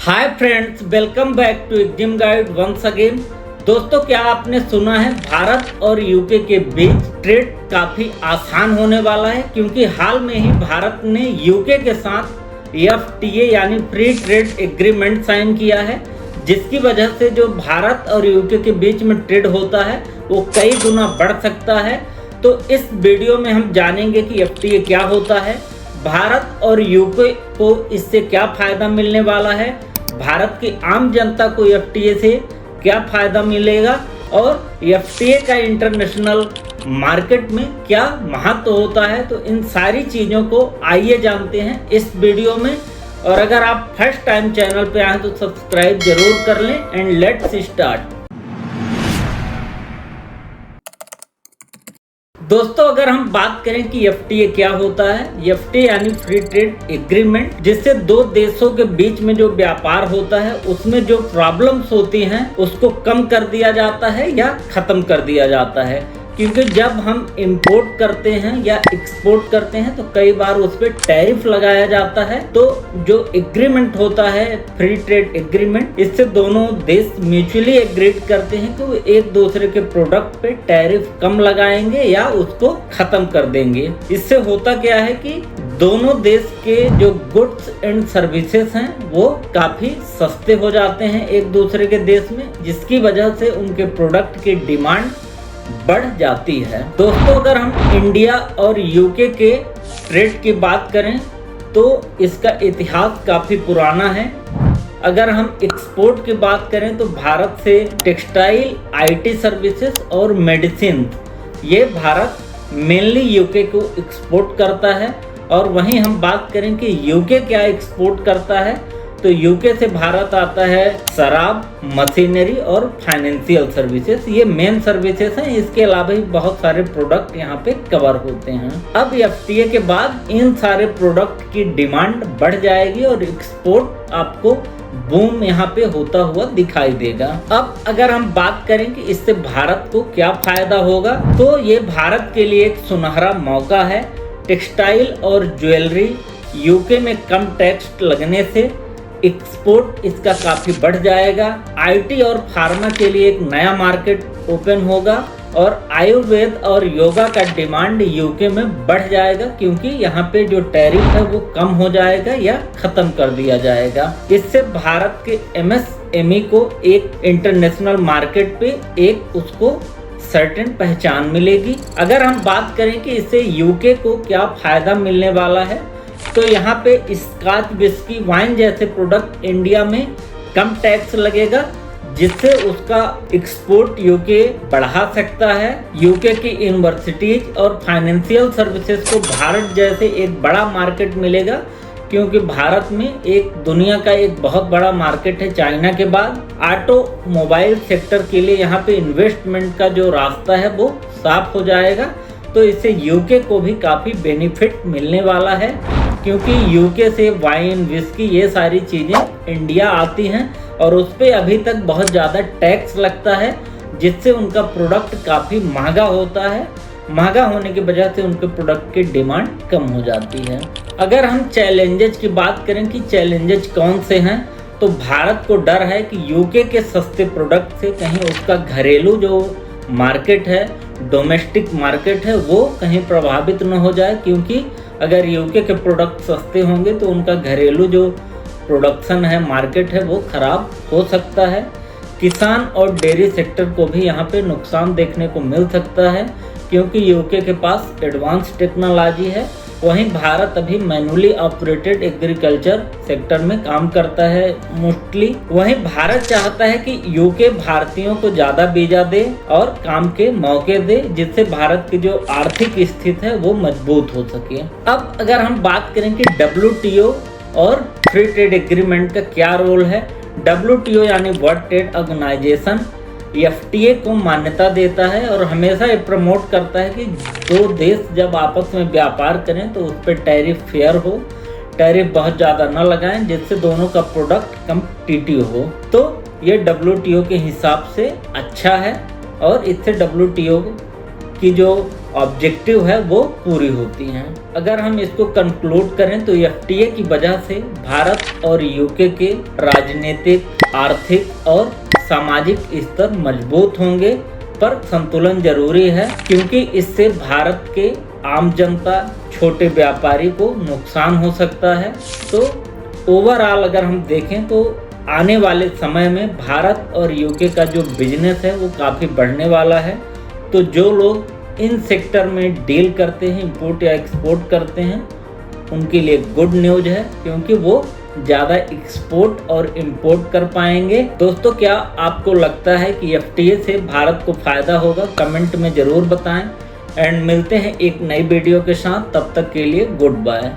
Hi friends, welcome back to exam guide once again. दोस्तों, क्या आपने सुना है भारत और यूके के बीच ट्रेड काफी आसान होने वाला है, क्योंकि हाल में ही भारत ने यूके के साथ FTA यानी फ्री ट्रेड एग्रीमेंट साइन किया है, जिसकी वजह से जो भारत और यूके के बीच में ट्रेड होता है वो कई गुना बढ़ सकता है। तो इस वीडियो में हम जानेंगे कि FTA क्या होता है, भारत और यूके को इससे क्या फ़ायदा मिलने वाला है, भारत की आम जनता को FTA से क्या फ़ायदा मिलेगा और FTA का इंटरनेशनल मार्केट में क्या महत्व होता है। तो इन सारी चीज़ों को आइए जानते हैं इस वीडियो में। और अगर आप फर्स्ट टाइम चैनल पे आए तो सब्सक्राइब जरूर कर लें एंड लेट्स स्टार्ट। दोस्तों, अगर हम बात करें कि FTA क्या होता है, FTA यानी फ्री ट्रेड एग्रीमेंट, जिससे दो देशों के बीच में जो व्यापार होता है उसमें जो प्रॉब्लम्स होती हैं उसको कम कर दिया जाता है या खत्म कर दिया जाता है। क्योंकि जब हम इंपोर्ट करते हैं या एक्सपोर्ट करते हैं तो कई बार उस पर टैरिफ लगाया जाता है। तो जो एग्रीमेंट होता है फ्री ट्रेड एग्रीमेंट, इससे दोनों देश म्यूचुअली एग्रीड करते हैं कि वो एक दूसरे के प्रोडक्ट पे टैरिफ कम लगाएंगे या उसको खत्म कर देंगे। इससे होता क्या है कि दोनों देश के जो गुड्स एंड सर्विसेज हैं वो काफी सस्ते हो जाते हैं एक दूसरे के देश में, जिसकी वजह से उनके प्रोडक्ट की डिमांड बढ़ जाती है। दोस्तों, अगर हम इंडिया और यूके के ट्रेड की बात करें तो इसका इतिहास काफ़ी पुराना है। अगर हम एक्सपोर्ट की बात करें तो भारत से टेक्सटाइल, IT सर्विसेज और मेडिसिन, ये भारत मेनली यूके को एक्सपोर्ट करता है। और वहीं हम बात करें कि यूके क्या एक्सपोर्ट करता है, तो यूके से भारत आता है शराब, मशीनरी और फाइनेंशियल सर्विसेज। ये मेन सर्विसेज हैं। इसके अलावा भी बहुत सारे प्रोडक्ट यहाँ पे कवर होते हैं। अब FTA के बाद इन सारे प्रोडक्ट की डिमांड बढ़ जाएगी और एक्सपोर्ट आपको बूम यहाँ पे होता हुआ दिखाई देगा। अब अगर हम बात करें कि इससे भारत को क्या फायदा होगा, तो ये भारत के लिए एक सुनहरा मौका है। टेक्सटाइल और ज्वेलरी यूके में कम टैक्स लगने से एक्सपोर्ट इसका काफ़ी बढ़ जाएगा। IT और फार्मा के लिए एक नया मार्केट ओपन होगा और आयुर्वेद और योगा का डिमांड यूके में बढ़ जाएगा, क्योंकि यहाँ पे जो टैरिफ है वो कम हो जाएगा या ख़त्म कर दिया जाएगा। इससे भारत के MSME को एक इंटरनेशनल मार्केट पे एक उसको सर्टेन पहचान मिलेगी। अगर हम बात करें कि इससे यूके को क्या फ़ायदा मिलने वाला है, तो यहाँ पे स्कॉच, विस्की, वाइन जैसे प्रोडक्ट इंडिया में कम टैक्स लगेगा, जिससे उसका एक्सपोर्ट यूके बढ़ा सकता है। यूके की यूनिवर्सिटीज और फाइनेंशियल सर्विसेज को भारत जैसे एक बड़ा मार्केट मिलेगा, क्योंकि भारत में एक दुनिया का एक बहुत बड़ा मार्केट है चाइना के बाद। ऑटोमोबाइल सेक्टर के लिए यहाँ पे इन्वेस्टमेंट का जो रास्ता है वो साफ हो जाएगा। तो इससे यूके को भी काफ़ी बेनिफिट मिलने वाला है, क्योंकि यूके से वाइन, विस्की ये सारी चीज़ें इंडिया आती हैं और उस पर अभी तक बहुत ज़्यादा टैक्स लगता है, जिससे उनका प्रोडक्ट काफ़ी महंगा होता है। महंगा होने की वजह से उनके प्रोडक्ट की डिमांड कम हो जाती है। अगर हम चैलेंजेस की बात करें कि चैलेंजेस कौन से हैं, तो भारत को डर है कि यूके के सस्ते प्रोडक्ट से कहीं उसका घरेलू जो मार्केट है, डोमेस्टिक मार्केट है, वो कहीं प्रभावित न हो जाए। क्योंकि अगर यूके के प्रोडक्ट सस्ते होंगे तो उनका घरेलू जो प्रोडक्शन है, मार्केट है, वो ख़राब हो सकता है। किसान और डेयरी सेक्टर को भी यहाँ पे नुकसान देखने को मिल सकता है, क्योंकि यूके के पास एडवांस टेक्नोलॉजी है। वहीं भारत अभी मैनुअली ऑपरेटेड एग्रीकल्चर सेक्टर में काम करता है मोस्टली। वहीं भारत चाहता है कि यूके भारतीयों को ज़्यादा वीजा दे और काम के मौके दे, जिससे भारत की जो आर्थिक स्थिति है वो मजबूत हो सके। अब अगर हम बात करें कि WTO और फ्री ट्रेड एग्रीमेंट का क्या रोल है, WTO यानी वर्ल्ड ट्रेड ऑर्गेनाइजेशन FTA को मान्यता देता है और हमेशा ये प्रमोट करता है कि दो देश जब आपस में व्यापार करें तो उस पर टैरिफ फेयर हो, टैरिफ बहुत ज़्यादा न लगाएं, जिससे दोनों का प्रोडक्ट कम्पिटिटिव हो। तो ये WTO के हिसाब से अच्छा है और इससे WTO की जो ऑब्जेक्टिव है वो पूरी होती हैं। अगर हम इसको कंक्लूड करें तो एफटीए की वजह से भारत और यूके के राजनीतिक, आर्थिक और सामाजिक स्तर मजबूत होंगे, पर संतुलन जरूरी है क्योंकि इससे भारत के आम जनता, छोटे व्यापारी को नुकसान हो सकता है। तो ओवरऑल अगर हम देखें तो आने वाले समय में भारत और यूके का जो बिजनेस है वो काफ़ी बढ़ने वाला है। तो जो लोग इन सेक्टर में डील करते हैं, इंपोर्ट या एक्सपोर्ट करते हैं, उनके लिए गुड न्यूज है क्योंकि वो ज़्यादा एक्सपोर्ट और इंपोर्ट कर पाएंगे। दोस्तों, क्या आपको लगता है कि एफटीए से भारत को फ़ायदा होगा? कमेंट में ज़रूर बताएं। एंड मिलते हैं एक नई वीडियो के साथ, तब तक के लिए गुड बाय।